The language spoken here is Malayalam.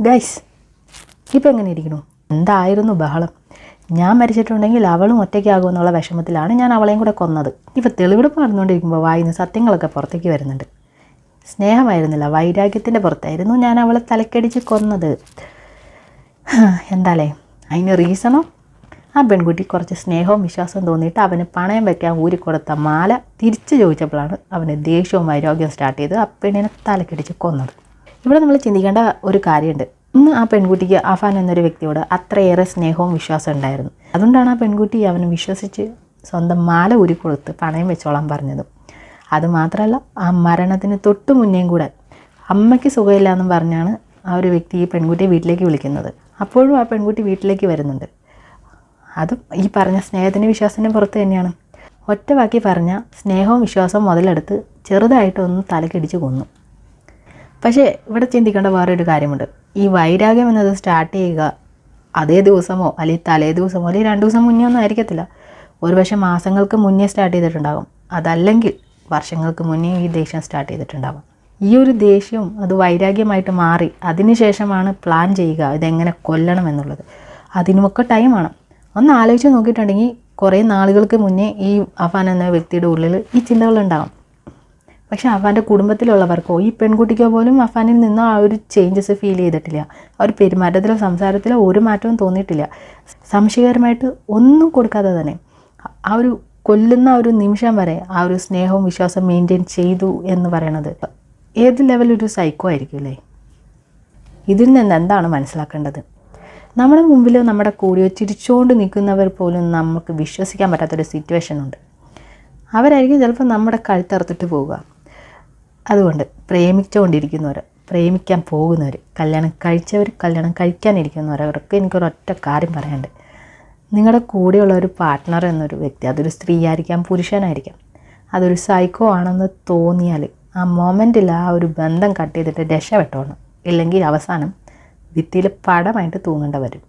ഗൈസ്, ഇപ്പം എങ്ങനെ ഇരിക്കണു? എന്തായിരുന്നു ബഹളം? ഞാൻ മരിച്ചിട്ടുണ്ടെങ്കിൽ അവളും ഒറ്റയ്ക്കാകുമെന്നുള്ള വിഷമത്തിലാണ് ഞാൻ അവളെയും കൂടെ കൊന്നത്. ഇപ്പം തെളിവെടുപ്പ് നടന്നുകൊണ്ടിരിക്കുമ്പോൾ വായിന്ന് സത്യങ്ങളൊക്കെ പുറത്തേക്ക് വരുന്നുണ്ട്. സ്നേഹമായിരുന്നില്ല, വൈരാഗ്യത്തിൻ്റെ പുറത്തായിരുന്നു ഞാൻ അവളെ തലക്കടിച്ച് കൊന്നത്. എന്താലേ അതിന് റീസണോ? ആ പെൺകുട്ടി കുറച്ച് സ്നേഹവും വിശ്വാസവും തോന്നിയിട്ട് അവന് പണയം വയ്ക്കാൻ ഊരിക്കൊടുത്ത മാല തിരിച്ചു ചോദിച്ചപ്പോഴാണ് അവന് ദേഷ്യവും വൈരാഗ്യവും സ്റ്റാർട്ട് ചെയ്ത് ആ പെണ്ണിനെ തലക്കടിച്ച് കൊന്നത്. ഇവിടെ നമ്മൾ ചിന്തിക്കേണ്ട ഒരു കാര്യമുണ്ട്. ഇന്ന് ആ പെൺകുട്ടിക്ക് അഫാൻ എന്നൊരു വ്യക്തിയോട് അത്രയേറെ സ്നേഹവും വിശ്വാസം ഉണ്ടായിരുന്നു. അതുകൊണ്ടാണ് ആ പെൺകുട്ടി അവന് വിശ്വസിച്ച് സ്വന്തം മാല ഊരിക്കൊടുത്ത് പണയം വെച്ചോളാൻ പറഞ്ഞതും. അതുമാത്രമല്ല, ആ മരണത്തിന് തൊട്ട് മുന്നേയും കൂടെ അമ്മയ്ക്ക് സുഖമില്ല എന്നും പറഞ്ഞാണ് ആ ഒരു വ്യക്തി ഈ പെൺകുട്ടിയെ വീട്ടിലേക്ക് വിളിക്കുന്നത്. അപ്പോഴും ആ പെൺകുട്ടി വീട്ടിലേക്ക് വരുന്നുണ്ട്. അതും ഈ പറഞ്ഞ സ്നേഹത്തിൻ്റെ വിശ്വാസത്തിൻ്റെ പുറത്ത് തന്നെയാണ്. ഒറ്റ വാക്കി പറഞ്ഞ സ്നേഹവും വിശ്വാസവും മുതലെടുത്ത് ചെറുതായിട്ടൊന്ന് തലക്കടിച്ച് കൊന്നു. പക്ഷേ ഇവിടെ ചിന്തിക്കേണ്ട വേറൊരു കാര്യമുണ്ട്. ഈ വൈരാഗ്യം എന്നത് സ്റ്റാർട്ട് ചെയ്യുക അതേ ദിവസമോ അല്ലെങ്കിൽ തലേ ദിവസമോ അല്ലെങ്കിൽ 2 ദിവസം മുന്നേ ഒന്നും ആയിരിക്കത്തില്ല. ഒരുപക്ഷെ മാസങ്ങൾക്ക് മുന്നേ സ്റ്റാർട്ട് ചെയ്തിട്ടുണ്ടാകും. അതല്ലെങ്കിൽ വർഷങ്ങൾക്ക് മുന്നേ ഈ ദേഷ്യം സ്റ്റാർട്ട് ചെയ്തിട്ടുണ്ടാകും. ഈ ഒരു ദേഷ്യവും അത് വൈരാഗ്യമായിട്ട് മാറി അതിനുശേഷമാണ് പ്ലാൻ ചെയ്യുക ഇതെങ്ങനെ കൊല്ലണം എന്നുള്ളത്. അതിനുമൊക്കെ ടൈം വേണം. ഒന്ന് ആലോചിച്ച് നോക്കിയിട്ടുണ്ടെങ്കിൽ കുറേ നാളുകൾക്ക് മുന്നേ ഈ അഫാൻ എന്ന വ്യക്തിയുടെ ഉള്ളിൽ ഈ ചിന്തകളുണ്ടാകും. പക്ഷേ അഫാൻ്റെ കുടുംബത്തിലുള്ളവർക്കോ ഈ പെൺകുട്ടിക്കോ പോലും അഫാനിൽ നിന്നോ ആ ഒരു ചേഞ്ചസ് ഫീൽ ചെയ്തിട്ടില്ല. ആ ഒരു പെരുമാറ്റത്തിലോ സംസാരത്തിലോ ഒരു മാറ്റവും തോന്നിയിട്ടില്ല. സംശയകരമായിട്ട് ഒന്നും കൊടുക്കാതെ തന്നെ ആ ഒരു കൊല്ലുന്ന ഒരു നിമിഷം വരെ ആ ഒരു സ്നേഹവും വിശ്വാസം മെയിൻറ്റെയിൻ ചെയ്തു എന്ന് പറയണത് ഏത് ലെവലൊരു സൈക്കോ ആയിരിക്കും അല്ലേ? ഇതിൽ നിന്ന് എന്താണ് മനസ്സിലാക്കേണ്ടത്? നമ്മുടെ മുമ്പിൽ നമ്മുടെ കൂടെയോ ചിരിച്ചുകൊണ്ട് നിൽക്കുന്നവർ പോലും നമുക്ക് വിശ്വസിക്കാൻ പറ്റാത്തൊരു സിറ്റുവേഷൻ ഉണ്ട്. അവരായിരിക്കും ചിലപ്പോൾ നമ്മുടെ കഴുത്തറുത്തിട്ട് പോവുക. അതുകൊണ്ട് പ്രേമിച്ചുകൊണ്ടിരിക്കുന്നവർ, പ്രേമിക്കാൻ പോകുന്നവർ, കല്യാണം കഴിച്ചവർ, കല്യാണം കഴിക്കാനിരിക്കുന്നവർ, അവർക്ക് എനിക്കൊരൊറ്റ കാര്യം പറയാനുണ്ട്. നിങ്ങളുടെ കൂടെയുള്ള ഒരു പാർട്ട്ണർ എന്നൊരു വ്യക്തി, അതൊരു സ്ത്രീ ആയിരിക്കാം, പുരുഷനായിരിക്കാം, അതൊരു സൈക്കോ ആണെന്ന് തോന്നിയാൽ ആ മൊമെൻറ്റിൽ ആ ഒരു ബന്ധം കട്ട് ചെയ്തിട്ട് രക്ഷപ്പെട്ടോണം. ഇല്ലെങ്കിൽ അവസാനം ഭിത്തിയിൽ പടമായിട്ട് തൂങ്ങേണ്ട വരും.